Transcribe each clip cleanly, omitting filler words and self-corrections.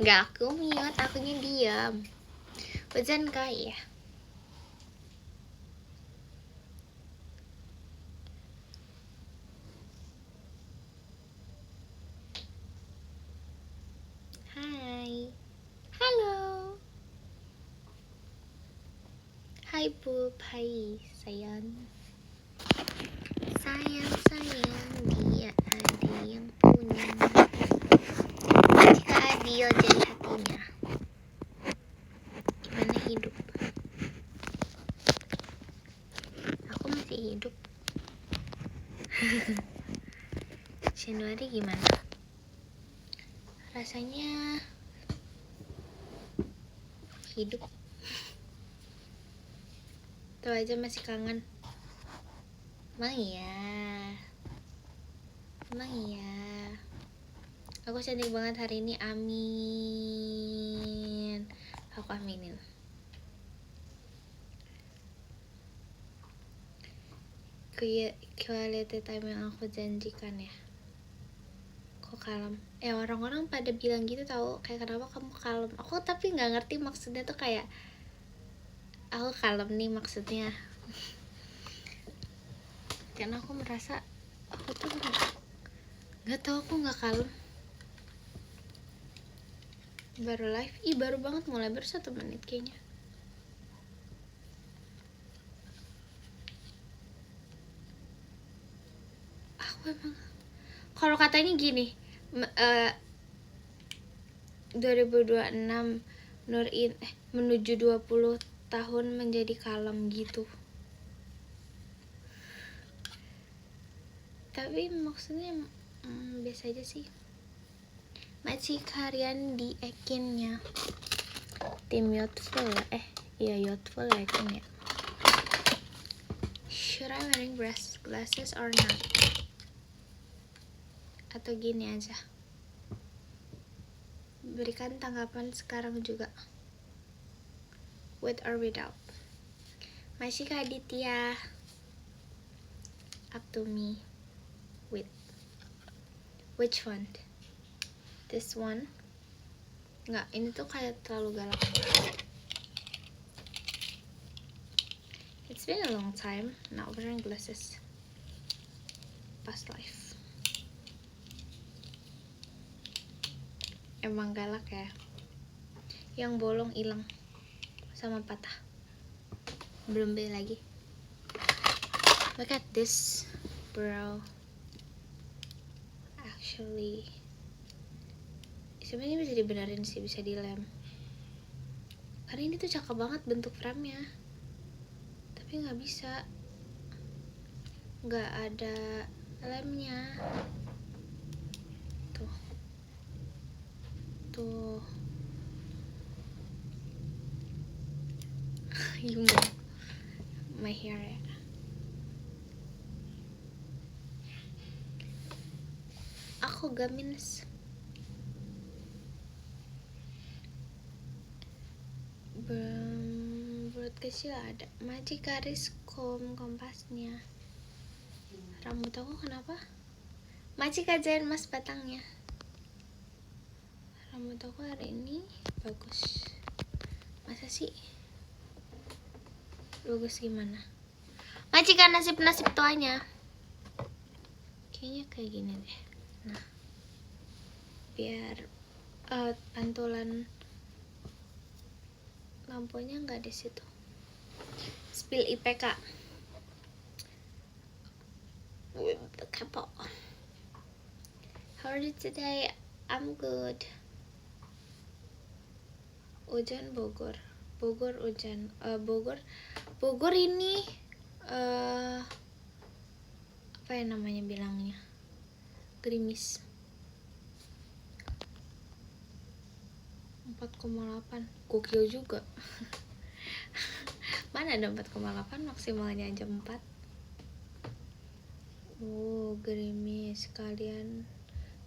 Gak aku mute, akunya diam. Hujan kah ya? Hai. Halo. Hai Pup, hai sayang. Sayang, dia ada yang punya. Jika adil jadi hatinya. Gimana hidup? Aku masih hidup. Januari gimana? Rasanya hidup. Tuh aja masih kangen. Emang iya. Aku cantik banget hari ini, amin. Aku aminin. Quality time yang aku janjikan ya. Kok kalem? Orang-orang pada bilang gitu tahu, kayak kenapa kamu kalem? Aku tapi nggak ngerti maksudnya tuh, kayak aku kalem nih maksudnya. Karena aku merasa aku tuh nggak tahu, aku nggak kalem. Baru live, baru banget mulai, baru 1 menit kayaknya. Aku emang kalau katanya gini, 2026 menuju 20 tahun menjadi kalem gitu. Tapi maksudnya biasa aja sih. Masih harian di Ekinnya. Tim Youthful ya? Youthful ya Ekin ya. Should I wearing glasses or not? Atau gini aja. Berikan tanggapan sekarang juga. With or without. Masih Kak Aditya. Up to me. With. Which one? This one? Nggak, ini tuh kayak terlalu galak. It's been a long time not wearing glasses. Past life. Emang galak ya. Yang bolong hilang sama patah. Belum beli lagi. Look at this, bro. Actually, sebenarnya bisa dibenerin sih, bisa dilem. Karena ini tuh cakep banget bentuk frame-nya. Tapi nggak bisa. Nggak ada lemnya. Tuh. You know my hair ya. Aku gamins. Buat kecil ada Magic Karis kompasnya. Rambut aku kenapa? Magic ajain mas batangnya. Rambut aku hari ini bagus. Masa sih? Bagus gimana? Majikan nasib tuanya. Kayaknya kayak gini deh. Nah, biar pantulan lampunya nggak di situ. Spill IPK. With the couple. How are you today? I'm good. Hujan Bogor hujan. Bogor ini apa ya namanya bilangnya, gerimis. 4,8 gokil juga. Mana ada 4,8, maksimalnya aja 4. Gerimis kalian.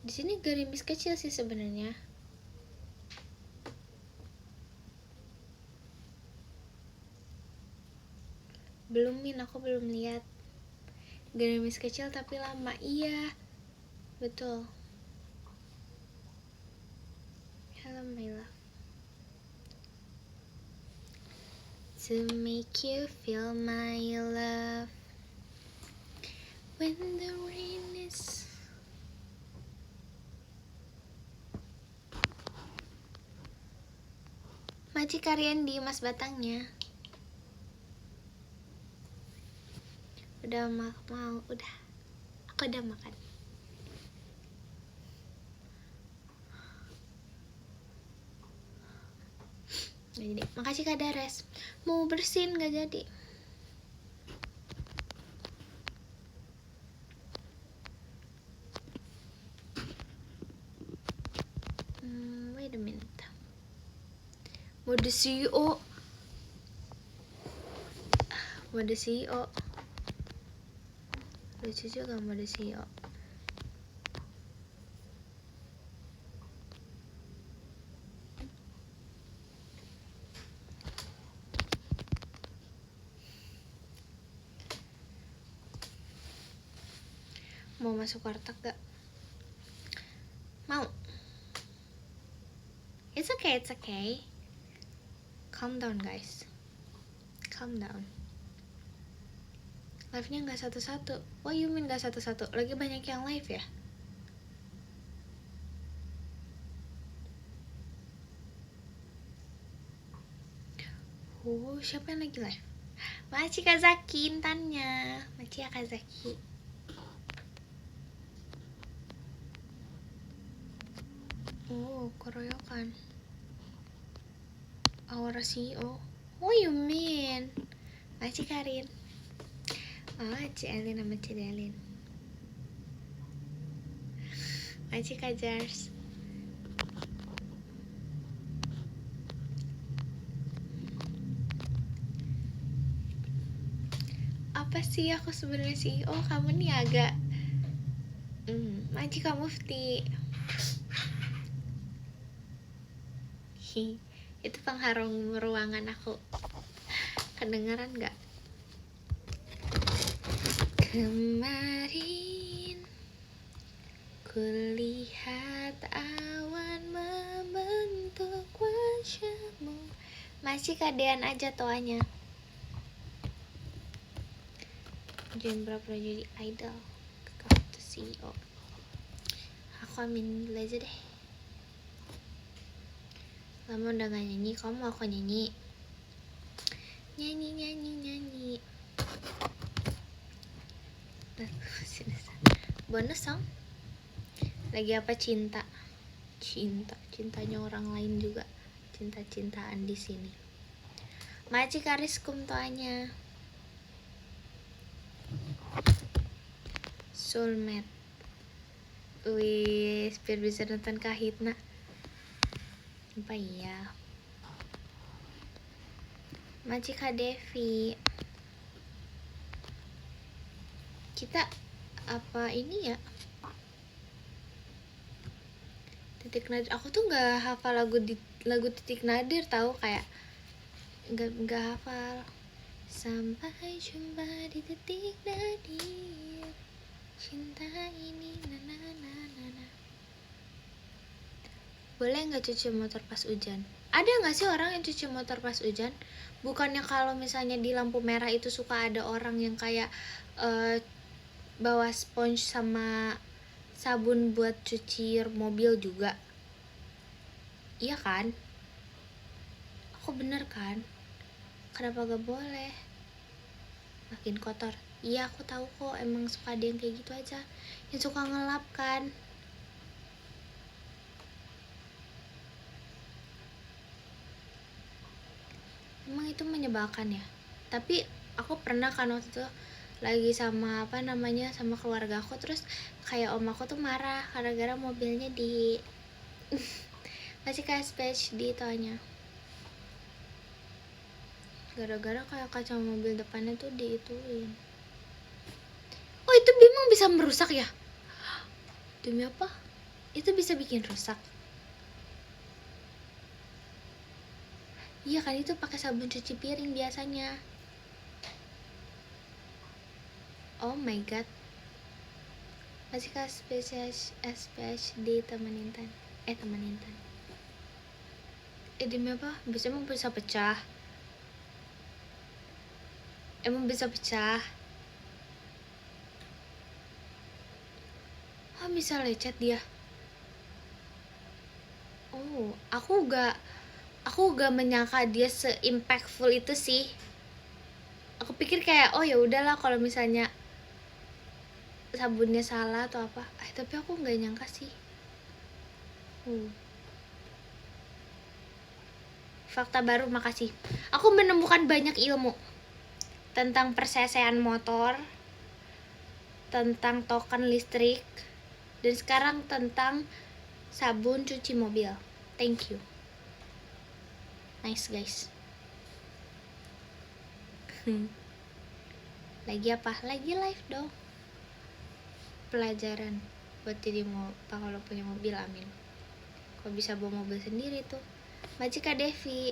Di sini gerimis kecil sih sebenarnya. Aku belum lihat. Gerimis kecil tapi lama. Iya, betul. Halo my love. To make you feel my love when the rain is. Majikarien di Mas Batangnya. Udah mau, udah. Aku udah makan. Gak jadi. Makasih Kak Dares. Mau bersihin gak jadi. Wait a minute. Mode CEO. Mode CEO. Lucu juga mode CEO. Mau masuk warteg gak? Mau. It's okay. Calm down guys. Calm down. Live-nya gak satu-satu. What you mean gak satu-satu? Lagi banyak yang live ya? Oh, siapa yang lagi live? Makasih Kak Zaki intannya. Makasih ya Kak Zaki. Oh, keroyokan. Our CEO. What you mean? Makasih Karin. Oh, Ci Elin sama Ci Delin. Makasih Kak Jars. Apa sih aku sebenarnya CEO? Kamu nih agak Makasih Kak Mufti. Itu pengharum ruangan aku. Kedengeran gak? Kemarin kulihat awan membentuk wajahmu. Masih kadean aja toanya. Jangan berapa jadi idol. Kau tuh CEO. Aku amin dulu aja deh. Lama udah gak nyanyi, kamu mau aku nyanyi? Nyanyi. Bonus song. Lagi apa cinta? Cintanya orang lain juga. Cinta-cintaan di sini. Maci kariskum toanya. Soulmate. Wih, biar bisa nonton Kahitna. Apa iya? Maci Kak Devi. Kita apa ini ya? Titik Nadir. Aku tuh nggak hafal lagu Titik Nadir tahu, kayak nggak hafal. Sampai jumpa di titik nadir, cinta ini na. Boleh nggak cuci motor pas hujan? Ada nggak sih orang yang cuci motor pas hujan? Bukannya kalau misalnya di lampu merah itu suka ada orang yang kayak bawa spons sama sabun buat cuci mobil juga? Iya kan? Aku bener kan? Kenapa gak boleh? Makin kotor. Iya aku tahu kok, emang suka ada yang kayak gitu aja, yang suka ngelap kan. Emang itu menyebalkan ya. Tapi aku pernah kan waktu itu lagi sama sama keluarga aku, terus kayak om aku tuh marah gara-gara mobilnya di masih kayak space di itonya, gara-gara kayak kaca mobil depannya tuh diituin. Oh itu memang bisa merusak ya? Demi apa? Itu bisa bikin rusak? Iya kan, itu pakai sabun cuci piring biasanya. Oh my god. Masih kah spesies di teman Intan? Demi apa? Emang bisa pecah? Emang bisa pecah? Bisa lecet dia. Oh, aku gak menyangka dia se-impactful itu sih. Aku pikir kayak oh ya udahlah kalau misalnya sabunnya salah atau apa. Tapi aku nggak nyangka sih. Fakta baru, makasih. Aku menemukan banyak ilmu tentang persesean motor, tentang token listrik, dan sekarang tentang sabun cuci mobil. Thank you. Nice guys. Lagi apa? Lagi live dong. Pelajaran buat jadi kalau punya mobil, amin. Kok bisa bawa mobil sendiri tuh. Majika Devi.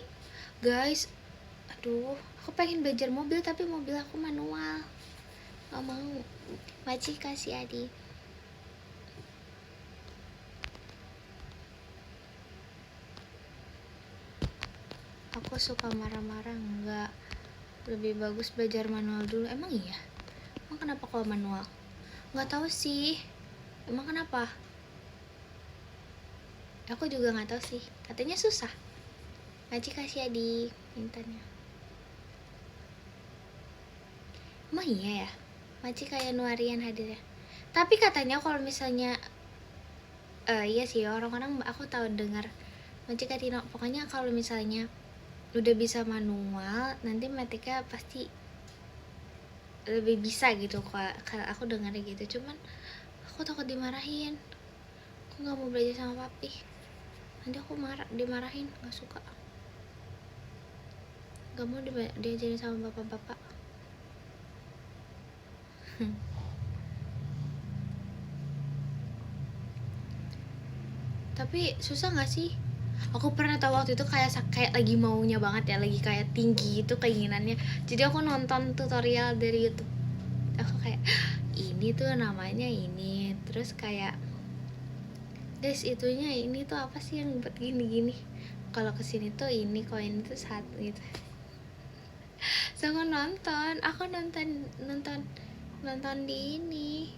Guys, aduh, aku pengen belajar mobil tapi mobil aku manual. Gak mau. Majika si Adi. Aku suka marah-marah, enggak. Lebih bagus belajar manual dulu. Emang iya? Emang kenapa kalau manual? Nggak tahu sih. Emang kenapa? Aku juga nggak tahu sih. Katanya susah. Ngaji kasih Adi mintanya. Emang iya ya? Maci kayak Nuarian hadir ya. Tapi katanya kalau misalnya iya sih, orang-orang aku tahu dengar Maci Katino, pokoknya kalau misalnya udah bisa manual, nanti matika pasti lebih bisa gitu. Kalau aku dengarnya gitu, cuman aku takut dimarahin. Aku nggak mau belajar sama papi, nanti aku dimarahin, nggak suka. Nggak mau diajarin sama bapak-bapak. Tapi susah nggak sih? Aku pernah tahu waktu itu kayak lagi maunya banget ya, lagi kayak tinggi itu keinginannya. Jadi aku nonton tutorial dari YouTube. Aku kayak ini tuh namanya ini, terus kayak guys itunya ini tuh apa sih yang buat gini-gini, kalau kesini tuh ini, koin itu satu gitu. So aku nonton di ini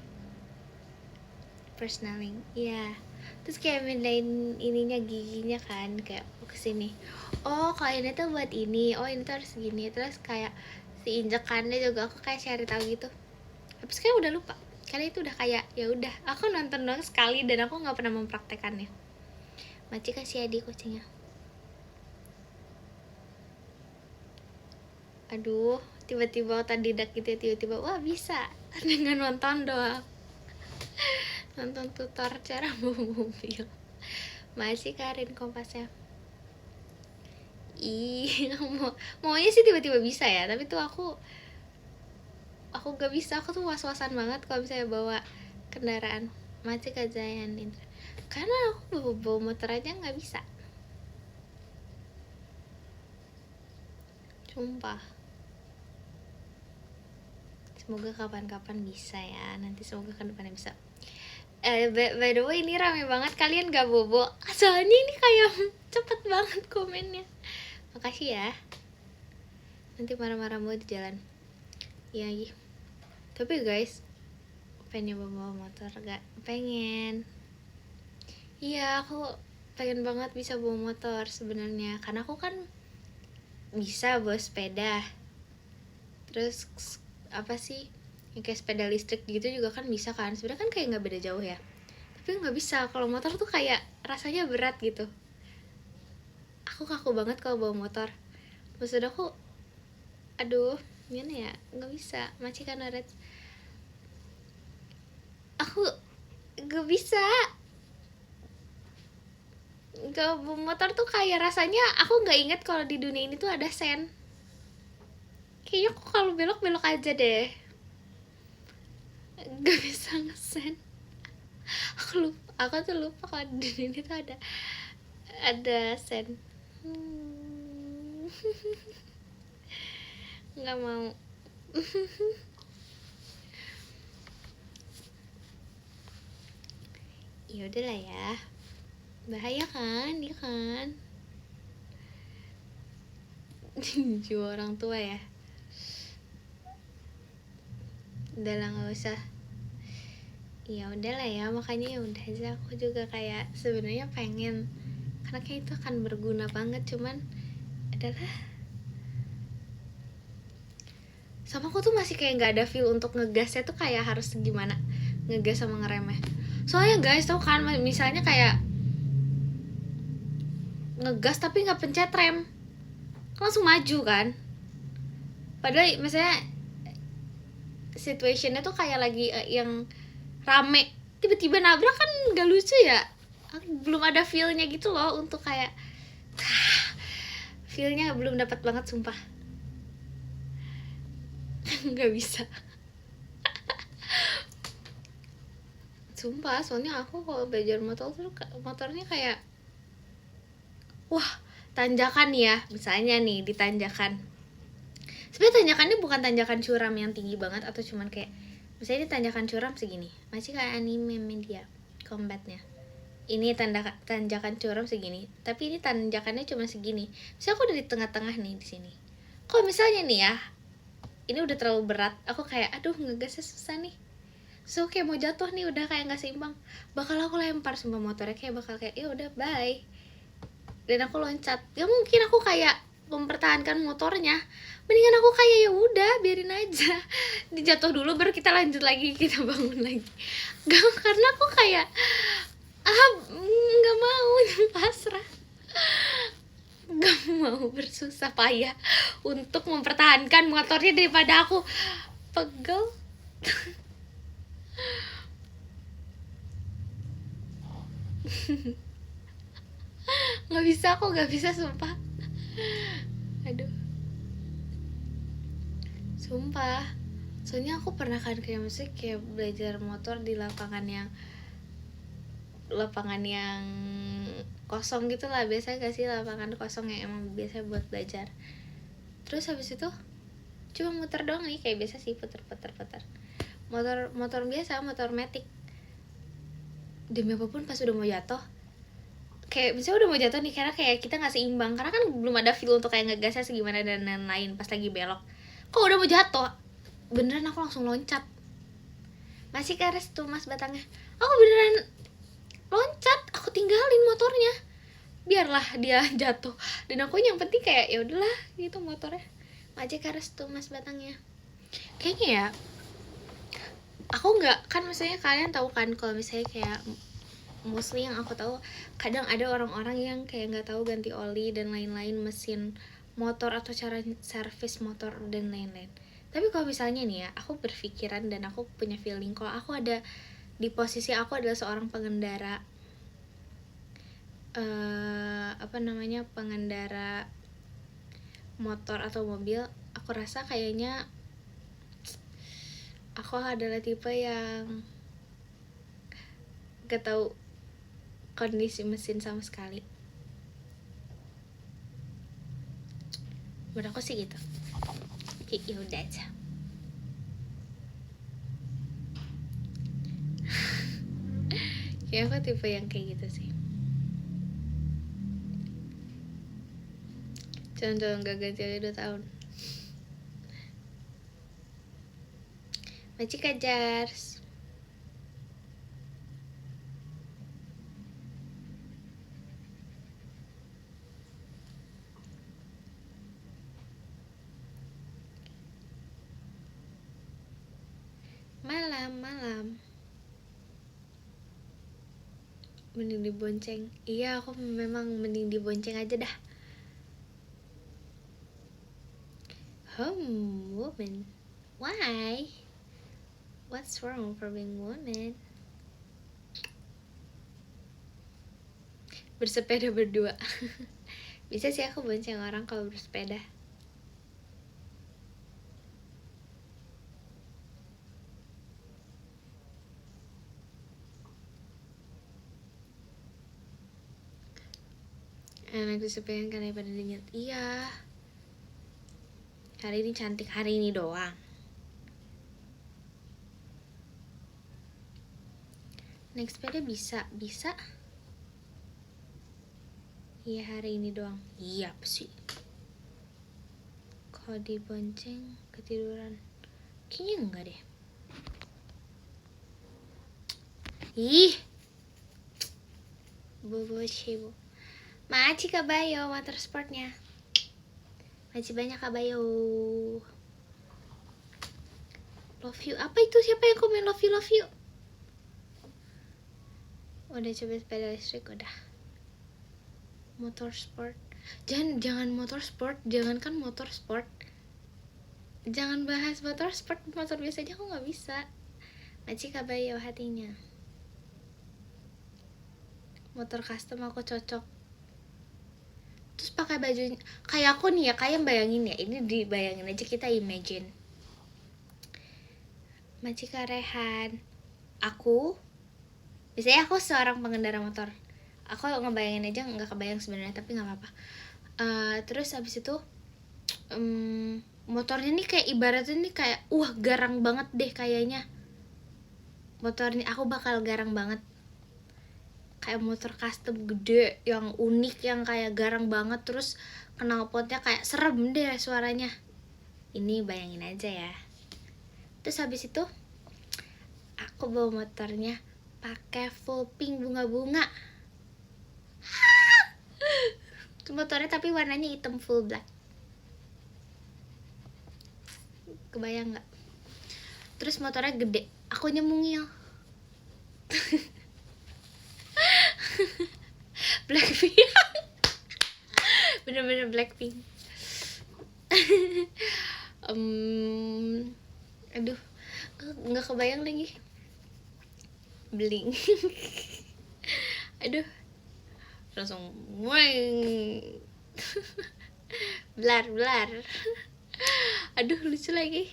personaling, iya. Terus kayak mindahin ininya, giginya kan, kayak kesini, oh koin itu buat ini, oh ini tuh harus gini. Terus kayak si injekannya juga aku kayak cari tahu gitu. Tapi sekarang udah lupa, karena itu udah kayak ya udah aku nonton doang sekali dan aku nggak pernah mempraktekannya. Maci kasih adik kucingnya. Aduh, tiba-tiba otodidak gitu ya, tiba-tiba wah bisa dengan nonton doang. Nonton tutor cara bawa mobil. Masih Karin Kompasnya. Maunya sih tiba-tiba bisa ya, tapi tuh aku gak bisa. Aku tuh was-wasan banget kalau misalnya bawa kendaraan. Masih Kajayan Indra, karena aku bawa motor aja nggak bisa, sumpah. Semoga kapan-kapan bisa ya, nanti semoga ke depannya bisa. By the way, ini rame banget, kalian gak bobo? Soalnya ini kayak cepet banget komennya. Makasih ya. Nanti marah-marah mulu di jalan. Iya. Tapi guys, pengen nyoba bawa motor gak? Pengen. Iya, aku pengen banget bisa bawa motor sebenarnya, karena aku kan bisa bawa sepeda. Terus apa sih, yang kayak sepeda listrik gitu juga kan bisa kan, sebenarnya kan kayak nggak beda jauh ya. Tapi nggak bisa, kalau motor tuh kayak rasanya berat gitu. Aku kaku banget kalau bawa motor. Maksud aku, aduh, gimana ya, nggak bisa. Macikan Red, aku nggak bisa. Nggak bawa motor tuh kayak rasanya, aku nggak inget kalau di dunia ini tuh ada sen. Kayaknya aku kalau belok aja deh, nggak bisa ngesen. Aku tuh lupa kalau di dunia ini tuh ada sen. Nggak mau. Ya udahlah ya, bahaya kan, ya kan. jiwa orang tua ya. Udah lah, nggak usah. Ya udahlah ya, makanya ya udah aja. Aku juga kayak sebenarnya pengen, karena kayak itu akan berguna banget, cuman adalah sama aku tuh masih kayak nggak ada feel untuk ngegasnya tuh kayak harus gimana ngegas sama ngeremeh. Soalnya guys tau kan, misalnya kayak ngegas tapi nggak pencet rem, langsung maju kan. Padahal misalnya situationnya tuh kayak lagi yang rame, tiba-tiba nabrak kan nggak lucu ya. Belum ada feelnya gitu loh untuk kayak feelnya belum dapat banget sumpah. Nggak bisa sumpah. Soalnya aku kalau belajar motor tuh motornya kayak wah tanjakan ya, misalnya nih di tanjakan. Sebenarnya tanjakannya bukan tanjakan curam yang tinggi banget atau cuman kayak misalnya di tanjakan curam segini, masih kayak anime media combatnya. Ini tanjakan curam segini, tapi ini tanjakannya cuma segini. Misalnya aku udah di tengah-tengah nih di sini. Kalau misalnya nih ya, ini udah terlalu berat, aku kayak aduh ngegasnya susah nih. So kayak mau jatuh nih, udah kayak nggak seimbang. Bakal aku lempar sumpah motornya, kayak bakal kayak ya udah bye. Dan aku loncat. Ya mungkin aku kayak mempertahankan motornya. Mendingan aku kayak ya udah biarin aja. Dijatuh dulu baru kita lanjut lagi, kita bangun lagi. Gak, karena aku kayak nggak mau pasrah, nggak mau bersusah payah untuk mempertahankan motornya daripada aku pegel. Nggak bisa, aku nggak bisa sumpah. Aduh sumpah. Soalnya aku pernah kan kayak misalnya kayak belajar motor di lapangan yang kosong gitu lah, biasa gak sih lapangan kosong yang emang biasa buat belajar. Terus habis itu cuma muter doang nih, kayak biasa sih puter motor biasa, motor matic. Demi apapun pas udah mau jatuh, kayak misalnya udah mau jatuh nih, karena kayak kita nggak seimbang karena kan belum ada feel untuk kayak ngegasnya segimana dan lain-lain pas lagi belok. Kok udah mau jatuh beneran aku langsung loncat. Masih keres tuh mas batangnya, aku beneran loncat, aku tinggalin motornya biarlah dia jatuh, dan aku yang penting kayak ya udahlah gitu motornya. Masih keres tuh mas batangnya. Kayaknya ya aku nggak, kan misalnya kalian tahu kan kalau misalnya kayak mostly yang aku tahu kadang ada orang-orang yang kayak nggak tahu ganti oli dan lain-lain mesin motor atau cara servis motor dan lain-lain. Tapi kalau misalnya nih ya, aku berpikiran dan aku punya feeling kalau aku ada di posisi aku adalah seorang pengendara pengendara motor atau mobil, aku rasa kayaknya aku adalah tipe yang gak tahu kondisi mesin sama sekali. Menurut aku sih gitu. Ya udah aja. Kayak aku tipe yang kayak gitu sih. Contoh gak ganti oli 2 tahun. Macik Ajars. Malam mending dibonceng. Iya, aku memang mending dibonceng aja dah. Woman, why? What's wrong for being woman? Bersepeda berdua. Bisa sih aku bonceng orang kalau bersepeda. Enak disepedain kan daripada dinyet. Iya, hari ini cantik, hari ini doang. Naik sepeda bisa. Iya, hari ini doang. Iya, apa sih? Kalau dibonceng ketiduran. Kayaknya enggak deh. Ih, bobo cibo. Makasih Kak Bayo motor sportnya. Masih banyak Kak Bayo. Love you. Apa itu? Siapa yang komen love you, love you? Udah coba sepeda listrik udah. Motorsport. Jangan motorsport, jangankan motorsport. Jangan bahas motorsport, motor biasa aja aku nggak bisa. Maci Kabayo hatinya. Motor custom aku cocok. Terus pakai baju kayak aku nih ya, kayak bayangin ya. Ini dibayangin aja, kita imagine. Maci Karehan. Aku biasanya aku seorang pengendara motor. Aku ngebayangin aja, nggak kebayang sebenarnya, tapi nggak apa-apa. Terus habis itu motornya nih kayak ibaratnya nih kayak garang banget deh kayaknya. Motornya aku bakal garang banget. Kayak motor custom gede yang unik, yang kayak garang banget, terus knalpotnya kayak serem deh suaranya. Ini bayangin aja ya. Terus habis itu aku bawa motornya pakai full pink bunga-bunga. Motornya tapi warnanya hitam full black. Kebayang nggak? Terus motornya gede, aku nyemungil. Blackpink. Bener-bener Blackpink. Aduh, nggak kebayang lagi. Bling. Aduh, langsung weng. Blar. Aduh, lucu lagi.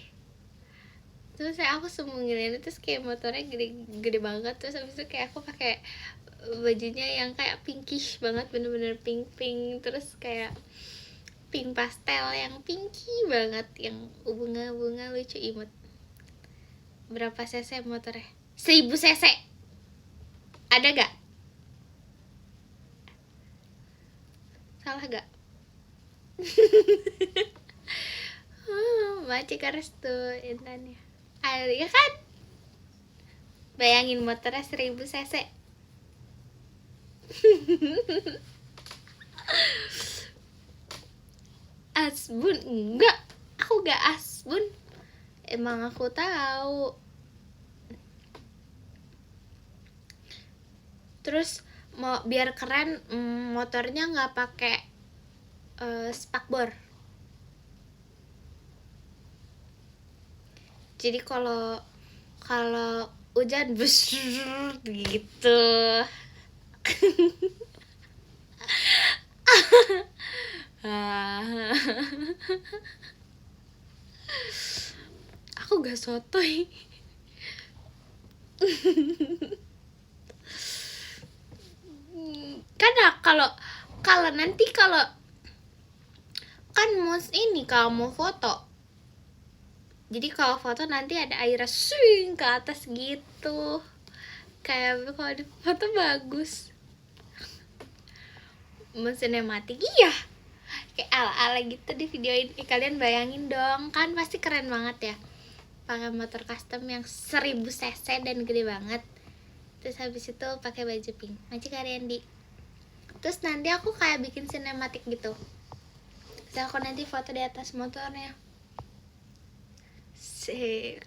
Terus aku semungilin, terus kayak motornya gede banget. Terus habis itu kayak aku pakai bajunya yang kayak pinkish banget, bener-bener pink. Terus kayak pink pastel yang pinky banget, yang bunga-bunga lucu imut. Berapa cc motornya? 1000 cc. Ada gak? Salah gak? Macik restu intannya. Ya kan? Bayangin motornya 1000 cc. Asbun enggak, aku gak asbun. Emang aku tahu. Terus mau biar keren, motornya nggak pakai spakbor. Jadi kalau hujan besar gitu. Aku gak sotoy. Karena kalau nanti kalau kan kalau mau foto, jadi kalau foto nanti ada airnya swing ke atas gitu, kayak kalau di foto bagus. Sinematik iya, kayak ala-ala gitu di videoin. Kalian bayangin dong, kan pasti keren banget ya, pakai motor custom yang 1000 cc dan gede banget. Terus habis itu pakai baju pink, Maci Kariendi. Terus nanti aku kayak bikin sinematik gitu. Terus aku nanti foto di atas motornya. Sick.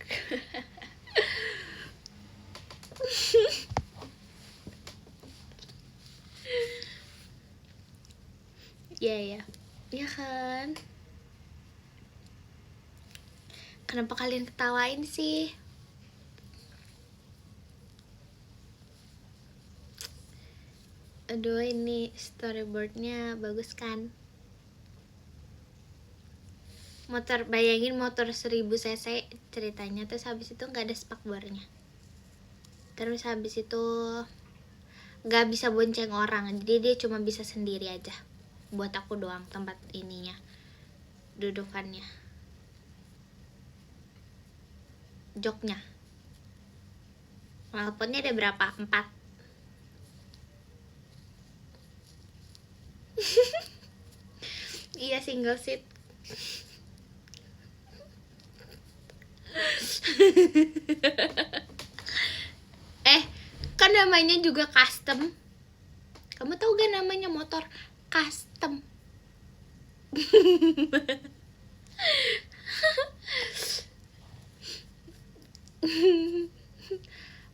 Ya kan? Kenapa kalian ketawain sih? Aduh, ini storyboardnya bagus kan? Bayangin motor 1000 cc ceritanya. Terus habis itu gak ada spakbornya. Terus habis itu gak bisa bonceng orang, jadi dia cuma bisa sendiri aja. Buat aku doang tempat ininya, dudukannya, joknya. Knalpotnya ada berapa? 4. Iya, single seat. Kan namanya juga custom. Kamu tahu gak namanya motor custom?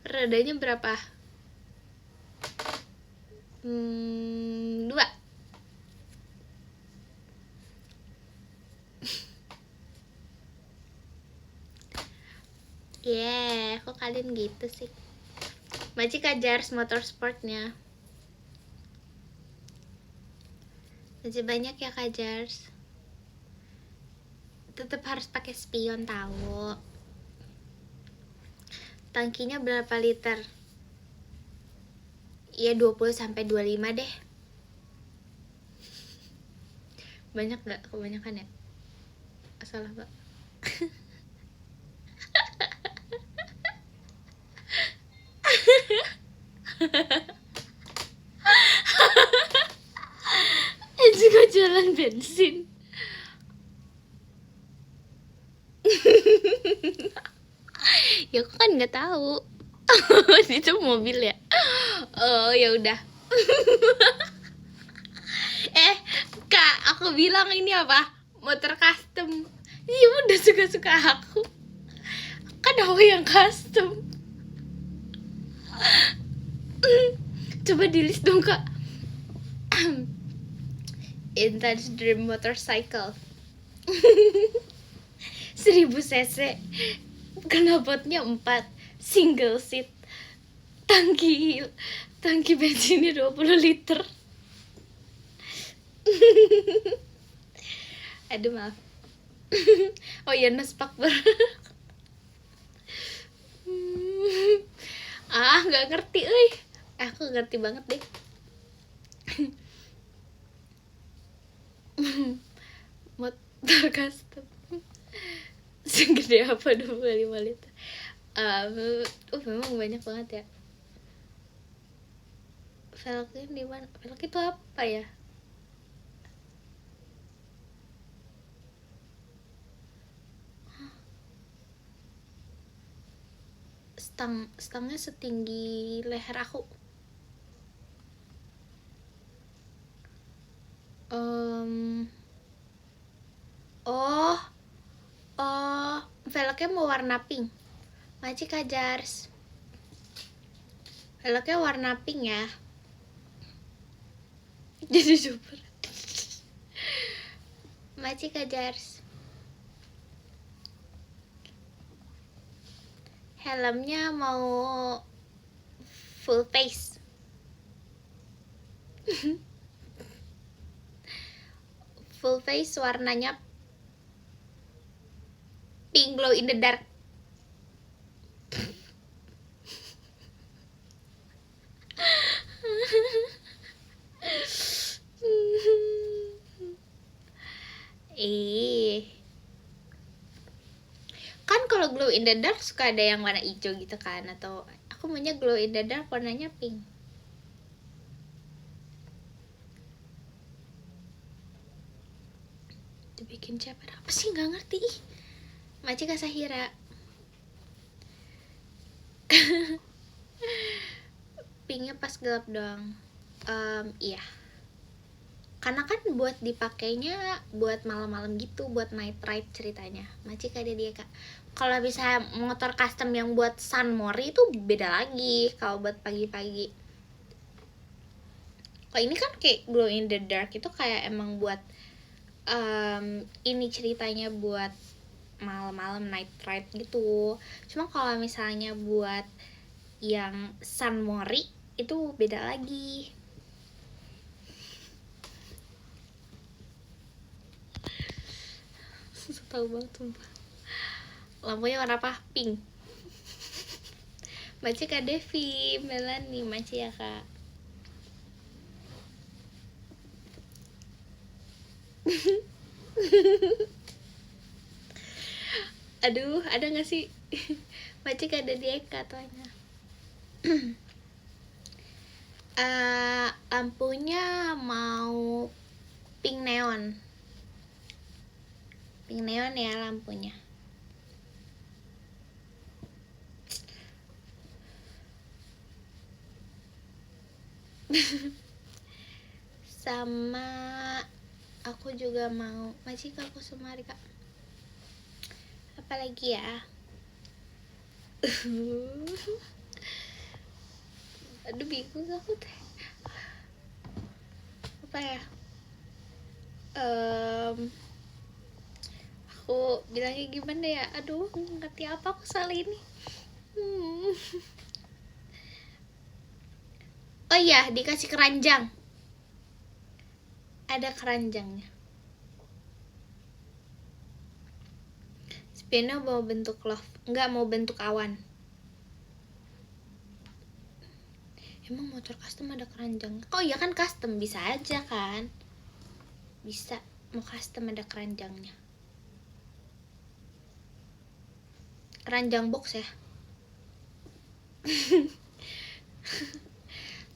Rodanya berapa? 2. Kok kalian gitu sih? Maci Kajars motorsportnya. Masih banyak ya Kajars. Tetap harus pakai spion tahu. Tangkinya berapa liter? Ya 20-25 deh. Banyak gak? Kebanyakan ya? Salah gak? Juga jalan bensin. Ya aku kan nggak tahu. Itu mobil ya. Oh ya udah. Kak, aku bilang ini apa? Motor custom. Iya udah suka-suka aku. Kan aku yang custom. Coba di list dong kak. Intense Dream Motorcycle. 1000 cc. Knalpotnya 4. Single seat. Tangki bensinnya 20 liter. Aduh maaf. Oh iya naspak nggak ngerti aku ngerti banget deh. Motor custom segede apa 25 liter. Memang banyak banget ya. Velgnya di mana? Velg itu apa ya? Stangnya setinggi leher aku. Velgnya mau warna pink. Maci Kajars. Velgnya warna pink ya. Jadi super. Maci Kajars. Helmnya mau full face. Full face warnanya pink glow in the dark. Kan kalau glow in the dark suka ada yang warna hijau gitu kan, atau aku maunya glow in the dark warnanya pink. Dibikin siapa? Apa sih nggak ngerti ih. Maci Kasahira. Pinknya pas gelap doang. Iya. Karena kan buat dipakainya buat malam-malam gitu, buat night ride ceritanya. Maci ada dia kak. Kalau bisa motor custom yang buat San Mori itu beda lagi. Kalau buat pagi-pagi. Kalau ini kan kayak glow in the dark itu kayak emang buat ini ceritanya buat malam-malam night ride gitu. Cuma kalau misalnya buat yang San Mori itu beda lagi. Tahu banget sumpah. Lampunya warna apa? Pink. Maci Kak Devi, Melanie, Maci ya kak. Aduh, ada gak sih? Maci Kak ada di Eka tuanya. Lampunya mau pink neon. Pink neon ya lampunya. Sama aku juga mau masih aku semari kak. Apalagi ya? Aduh bingung aku teh. Apa ya? Aku bilangnya gimana ya? Aduh, ngerti apa aku salah ini. Oh iya, dikasih keranjang. Ada keranjangnya. Spinnya mau bentuk love, nggak mau bentuk awan. Emang motor custom ada keranjang? Oh iya kan custom, bisa aja kan? Bisa, mau custom ada keranjangnya. Keranjang box ya.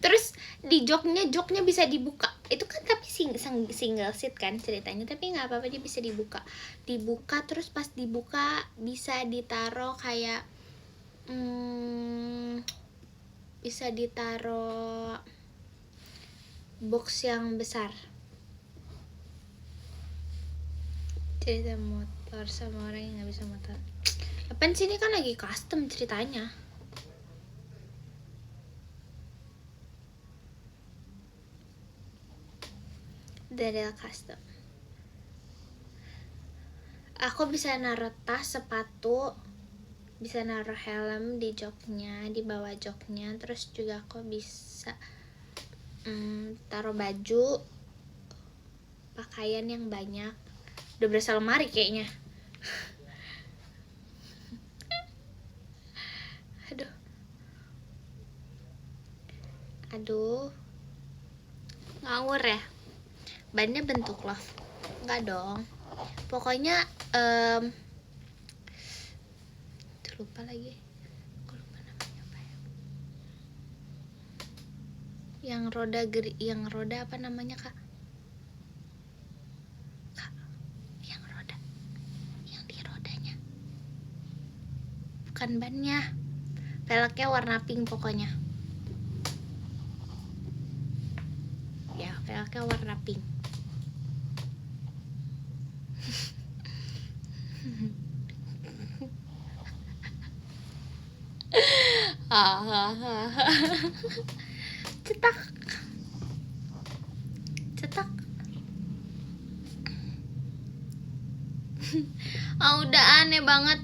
Terus di joknya bisa dibuka. Itu kan tapi single seat kan ceritanya, tapi nggak apa-apa, dia bisa dibuka. Terus pas dibuka bisa ditaruh kayak bisa ditaruh box yang besar. Cerita motor sama orang yang nggak bisa motor. Apaan sih, ini kan lagi custom ceritanya. Dari custom. Aku bisa naruh tas, sepatu, bisa naruh helm di joknya, di bawah joknya. Terus juga aku bisa taruh baju, pakaian yang banyak. Udah berasa lemari kayaknya. Aduh, ngawur ya. Bannya bentuk love, enggak dong. Pokoknya lupa lagi. Aku lupa namanya apa ya. Yang roda apa namanya kak? Yang roda, yang di rodanya. Bukan bannya. Velgnya warna pink pokoknya. Ya, velgnya warna pink. Cetak. Udah aneh banget.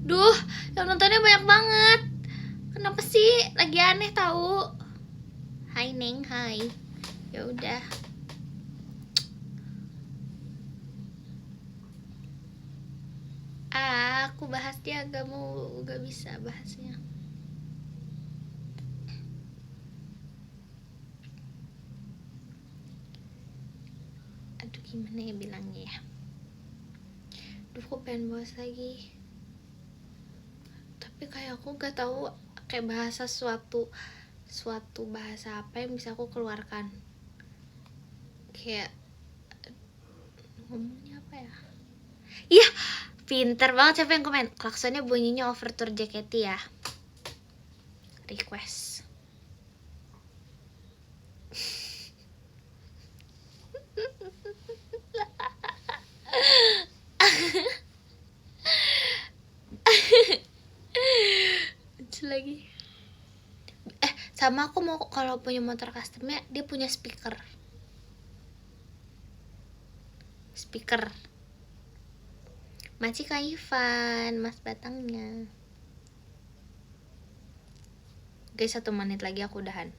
Duh, yang nontonnya banyak banget. Kenapa sih? Lagi aneh tahu. Hai Neng, hai. Ya udah. Aku bahas dia gak bisa bahasnya. Aduh, gimana ya bilangnya ya? Duh, aku pengen bahas lagi. Tapi kayak aku gak tahu kayak bahasa suatu bahasa apa yang bisa aku keluarkan. Kayak ngomongnya apa ya? Iya, pinter banget. Siapa yang komen? Klaksonnya bunyinya overture JKT ya. Request. Lagi. Sama aku mau kalau punya motor customnya dia punya speaker. Masih Kak Ivan, Mas Batangnya. Guys, 1 menit lagi aku udahan.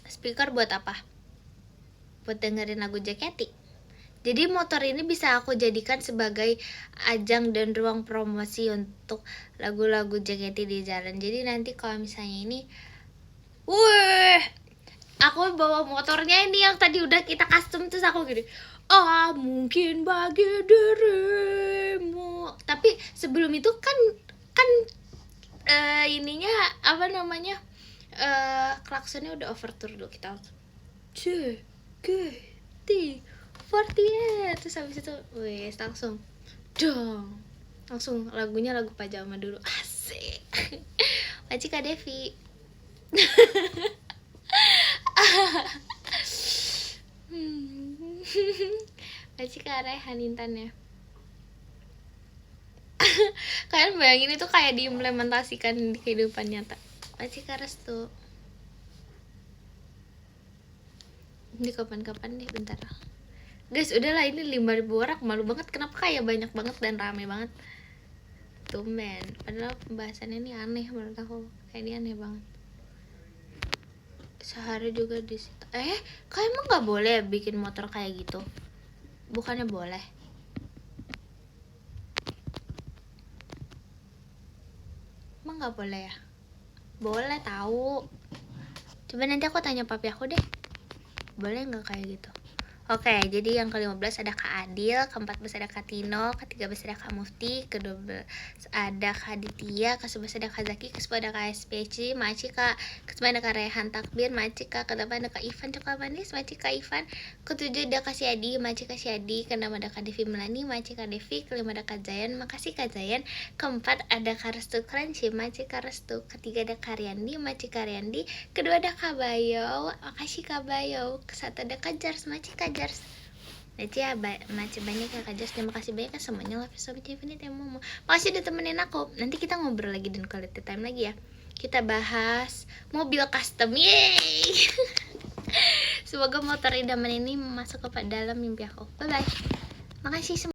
Speaker buat apa? Buat dengerin lagu JKT. Jadi motor ini bisa aku jadikan sebagai ajang dan ruang promosi untuk lagu-lagu JKT di jalan. Jadi nanti kalau misalnya ini, aku bawa motornya ini yang tadi udah kita custom, terus aku gini, mungkin bagi dirimu. Tapi sebelum itu kan ininya apa namanya, klaksonnya udah overture dulu. Kita JKT48. Terus habis itu langsung lagunya lagu pajama dulu. Asik. Wajib Kak Devi. Masih ke Rehan Intan ya. Kalian bayangin itu kayak diimplementasikan di kehidupan nyata. Masih ke Restu. Ini kapan-kapan deh, bentar. Guys, udahlah, ini 5.000 orang, malu banget. Kenapa kayak banyak banget dan rame banget. Tumben, padahal pembahasannya ini aneh menurut aku. Kayak ini aneh banget. Sehari juga di situ. Kalian emang nggak boleh bikin motor kayak gitu? Bukannya boleh? Emang nggak boleh ya? Boleh tahu. Coba nanti aku tanya papi aku deh. Boleh nggak kayak gitu? Oke, jadi yang ke-15 ada Kak Adil, ke-14 ada Kak Tino, ke-13 ada Kak Mufti, ke-12 ada Kak Aditya, ke-11 ada Kak Zaki, ke-10 ada Kak SPC, Maci Kak, ke-9 ada Kak Rehan Takbir, Maci Kak, ke-8 ada Kak Ivan Coklat Manis, Maci Kak Ivan, ke-7 ada Kak Siadi, Maci Kak Siadi, ke-6 ada Kak Devi Melani, Maci Kak Devi, ke-5 ada Kak Zayan, makasih Kak Zayan, ke-4 ada Kak Restu Crunchy, Maci Kak Restu, ke-3 ada Kak Riandi, Maci Kak Riandi, ke-2 ada Kak Bayo, makasih Kak Bayo, ke-1 ada Kak Jars, Maci Kak Jars. Nanti ya macam banyak ya Kak Jars. Terima kasih banyak kan semuanya. Love you so much Infinite ya Momo. Makasih udah temenin aku. Nanti kita ngobrol lagi dan quality time lagi ya. Kita bahas mobil custom. Yeay. Semoga motor idaman ini masuk ke dalam mimpi aku. Bye bye. Makasih semua.